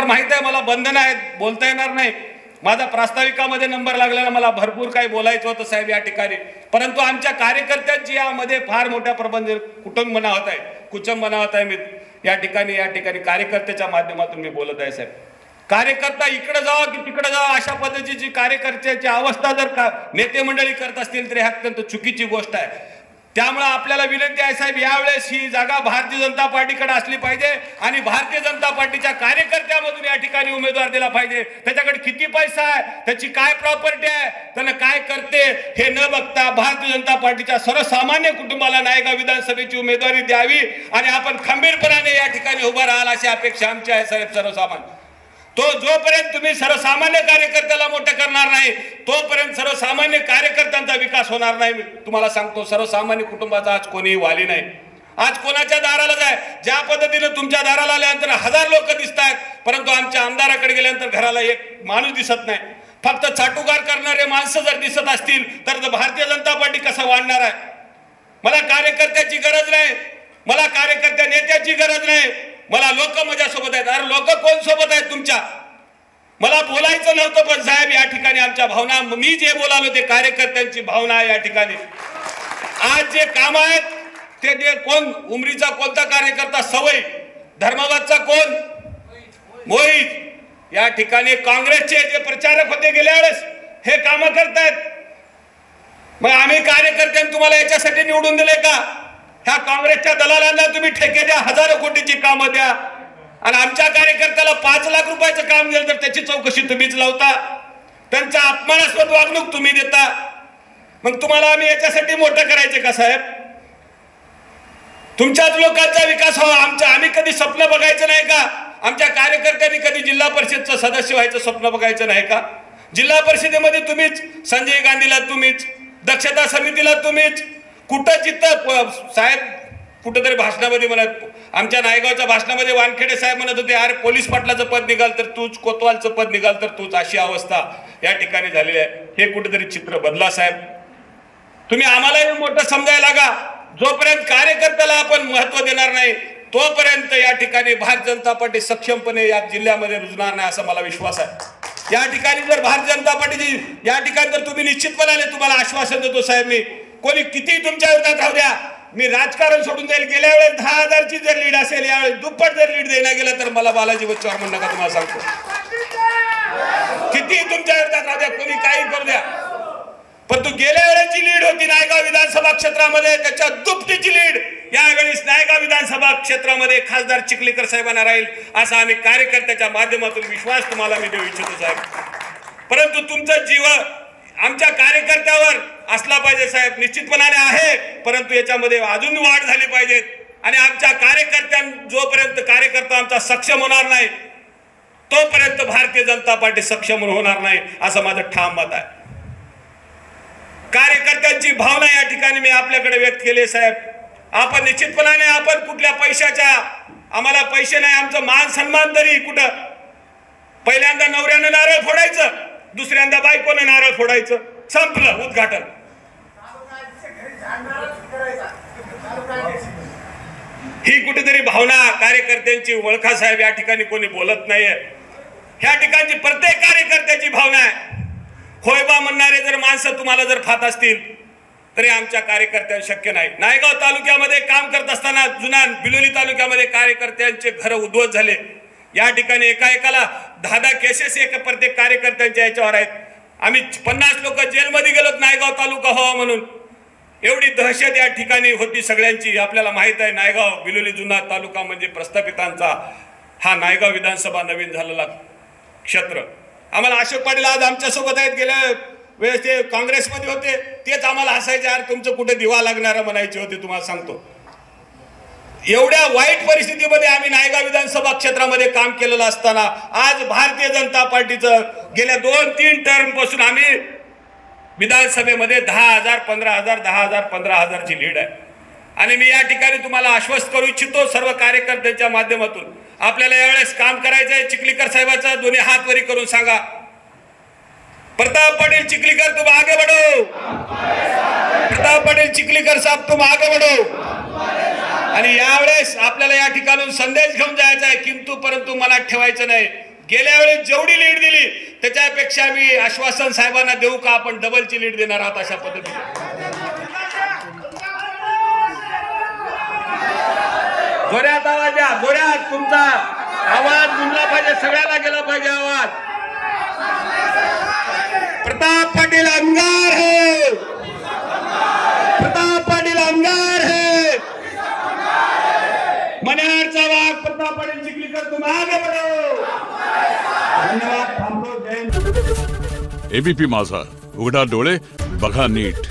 त्याच्यावर माहित आहे मला बंधन आहेत, बोलता येणार नाही. माझा प्रास्ताविकामध्ये नंबर लागलेला, मला भरपूर काही बोलायचं होतं साहेब या ठिकाणी. परंतु आमच्या कार्यकर्त्यांची यामध्ये फार मोठ्या कुटुंबना होत आहे, कुचंबना होत आहे. मी या ठिकाणी कार्यकर्त्याच्या माध्यमातून मी बोलत आहे साहेब. कार्यकर्ता इकडे जावा की तिकडे जावा अशा पद्धतीची कार्यकर्त्याची अवस्था जर नेते मंडळी करत असतील तर ही अत्यंत चुकीची गोष्ट आहे. त्यामुळे आपल्याला विनंती आहे साहेब, यावेळेस ही जागा भारतीय जनता पार्टीकडे असली पाहिजे आणि भारतीय जनता पार्टीच्या कार्यकर्त्यामधून या ठिकाणी उमेदवार दिला पाहिजे. त्याच्याकडे किती पैसा आहे, त्याची काय प्रॉपर्टी आहे, त्यानं काय करते हे न बघता भारतीय जनता पार्टीच्या सर्वसामान्य कुटुंबाला नायगाव विधानसभेची उमेदवारी द्यावी आणि आपण खंबीरपणाने या ठिकाणी उभा राहाल अशी अपेक्षा आमची आहे साहेब. सर्वसामान्य जोपर्यंत तुम्ही सर्वसामान्य कार्यकर्त्याला मोठं करणार नाही तोपर्यंत सर्वसामान्य कार्यकर्त्यांचा विकास होणार नाही. मी तुम्हाला सांगतो, सर्वसामान्य कुटुंबाचा आज कोणीही वाली नाही. आज कोणाच्या दाराला जाय, ज्या पद्धतीने तुमच्या दाराला आल्यानंतर 1000 लोक दिसत आहेत, परंतु आमच्या आमदाराकडे गेल्यानंतर घराला एक माणूस दिसत नाही. फक्त चाटुकार करणारे माणसं जर दिसत असतील तर भारतीय जनता पार्टी कसं वाढणार आहे? मला कार्यकर्त्याची गरज नाही, मला कार्यकर्त्या नेत्याची गरज नाही, मला लोक माझ्यासोबत आहेत. अरे लोक कोण सोबत आहेत तुमच्या? मला बोलायचं नव्हतं, पण साहेब या ठिकाणी आमच्या भावना, मी जे बोलालो ते कार्यकर्त्यांची भावना आहे या ठिकाणी. आज जे काम आहेत ते कोण, उमरीचा कोणता कार्यकर्ता, सवई धर्माबादचा कोण, मोहित, या ठिकाणी काँग्रेसचे जे प्रचारक होते गेल्या वेळेस हे काम करतायत. मग आम्ही कार्यकर्त्यांनी तुम्हाला याच्यासाठी निवडून दिले का? ह्या काँग्रेसच्या दलालांना तुम्ही ठेके द्या, हजारो कोटीची कामं द्या आणि आमच्या कार्यकर्त्याला 5 लाख रुपयाचं काम दिलं तर त्याची चौकशी तुम्हीच लावता, त्यांचा अपमानास्पद वागणूक तुम्ही देता. मग तुम्हाला आम्ही याच्यासाठी मोठं करायचे का साहेब? तुमच्याच लोकांचा विकास व्हावा. आम्ही कधी स्वप्न बघायचं नाही का? आमच्या कार्यकर्त्यांनी कधी जिल्हा परिषदचं सदस्य व्हायचं स्वप्न बघायचं नाही का? जिल्हा परिषदेमध्ये तुम्हीच, संजय गांधीला तुम्हीच, दक्षता समितीला तुम्हीच, कुठं जिथं साहेब कुठंतरी भाषणामध्ये म्हणत, आमच्या नायगावच्या भाषणामध्ये वानखेडे साहेब म्हणत होते, अरे पोलीस पाटलाचं पद निघाल तर तूच, कोतवालचं पद निघाल तर तूच, अशी अवस्था या ठिकाणी झालेली आहे. हे कुठेतरी चित्र बदला साहेब. तुम्ही आम्हालाही मोठं समजायला लागा. जोपर्यंत कार्यकर्त्याला आपण महत्व देणार नाही तोपर्यंत या ठिकाणी भारतीय जनता पार्टी सक्षमपणे या जिल्ह्यामध्ये रुजणार नाही असा मला विश्वास आहे. या ठिकाणी जर भारतीय जनता पार्टीची या ठिकाणी जर तुम्ही निश्चितपणाने, तुम्हाला आश्वासन देतो साहेब, मी कोणी किती तुमच्या विरोधात राहू द्या, मी राजकारण सोडून जाईल. गेल्या वेळेस 10,000ची जर लीड असेल, यावेळेस दुप्पट जर लीड देण्यात गेलं तर मला बालाजी बच्चूवर म्हणू नका, तुम्हाला सांगतो. किती तुमच्या विरोधात राहू द्या, कोणी काही करू द्या, परंतु गेल्या वेळेची लीड होती नायगाव विधानसभा क्षेत्रामध्ये, त्याच्या दुपटीची लीड यावेळेस नायगाव विधानसभा क्षेत्रामध्ये खासदार चिखलीकर साहेबांना राहील असा आम्ही कार्यकर्त्याच्या माध्यमातून विश्वास तुम्हाला मी देऊ इच्छितो साहेब. परंतु तुमचं जीव आमच्या कार्यकर्त्यावर असला पाहिजे साहेब, निश्चितपणाने आहे, परंतु याच्यामध्ये अजून वाढ झाली पाहिजे. आणि आमच्या जोपर्यंत कार्यकर्ता आमचा सक्षम होणार नाही तोपर्यंत भारतीय जनता पार्टी सक्षम होणार नाही असं माझं ठाम मत आहे. कार्यकर्त्यांची भावना या ठिकाणी मी आपल्याकडे व्यक्त केली साहेब. आपण निश्चितपणाने, आपण कुठल्या पैशाच्या, आम्हाला पैसे नाही, आमचं मान सन्मान तरी कुठं. पहिल्यांदा नवऱ्यानं नारळ फोडायचं, दुसऱ्यांदा बायकोने नारळ फोडायचं, संपलं उद्घाटन. ही कुठेतरी भावना कार्यकर्त्यांची ओळखा साहेब या ठिकाणी कोणी बोलत नाहीये. ह्या ठिकाणची प्रत्येक कार्यकर्त्याची भावना आहे. होय बा म्हणणारे जर माणसं तुम्हाला जर खात असतील तरी आमच्या कार्यकर्त्यांना शक्य नाही. नायगाव तालुक्यामध्ये काम करत असताना, जुना बिलोली तालुक्यामध्ये कार्यकर्त्यांचे घर उद्ध्वस्त झाले. या ठिकाणी एकाला 10 केसेस प्रत्येक कार्यकर्त्यांच्या याच्यावर आहेत. आम्ही 50 लोक जेलमध्ये गेलोत नायगाव तालुका व्हावा म्हणून. एवढी दहशत या ठिकाणी होती सगळ्यांची. आपल्याला माहित आहे नायगाव बिलोली जुना तालुका म्हणजे प्रस्थापितांचा हा नायगाव विधानसभा नवीन झालेला क्षेत्र. आम्हाला अशोक पाटील आज आमच्यासोबत आहेत, गेल्या वेळेस ते काँग्रेसमध्ये होते, तेच आम्हाला हसायचे, यार तुमचं कुठे दिवा लागणारा म्हणायचे होते. तुम्हाला सांगतो, एवढ्या वाईट परिस्थितीमध्ये आम्ही नायगाव विधानसभा क्षेत्रामध्ये काम केलेलं असताना आज भारतीय जनता पार्टीचं गेल्या 2-3 टर्म पासून आम्ही विधानसभेमध्ये 10,000, 15,000, 10,000, 15,000ची लीड आहे. आणि मी या ठिकाणी तुम्हाला आश्वस्त करू इच्छितो सर्व कार्यकर्त्यांच्या माध्यमातून, आपल्याला यावेळेस काम करायचं आहे. चिखलीकर साहेबाचा दोन्ही हात वरी करून सांगा, प्रताप पाटील चिखलीकर तुम आगे बढ़ो, प्रताप पाटील चिखलीकर साहब तुम आगे बढ़ो. आणि यावेळेस आपल्याला या ठिकाणून संदेश घेऊन जायचा आहे, किंतु परंतु मनात ठेवायचं नाही. गेल्या वेळेस जेवढी लीड दिली त्याच्यापेक्षा मी आश्वासन साहेबांना देऊ का आपण डबलची लीड देणार आहात अशा पद्धतीने. जोऱ्यात आवाज द्या, जोऱ्यात तुमचा आवाज गुंजला पाहिजे, सगळ्याला गेला पाहिजे आवाज. प्रताप पाटील अंगार है, प्रताप पाटील अंगार है, मनेरचा वाघ प्रताप पाटील चिखलीकर तुम आगे बढ़ो. धन्यवाद. थांबलो. जय. एबीपी माझा, उघडा डोळे बघा नीट.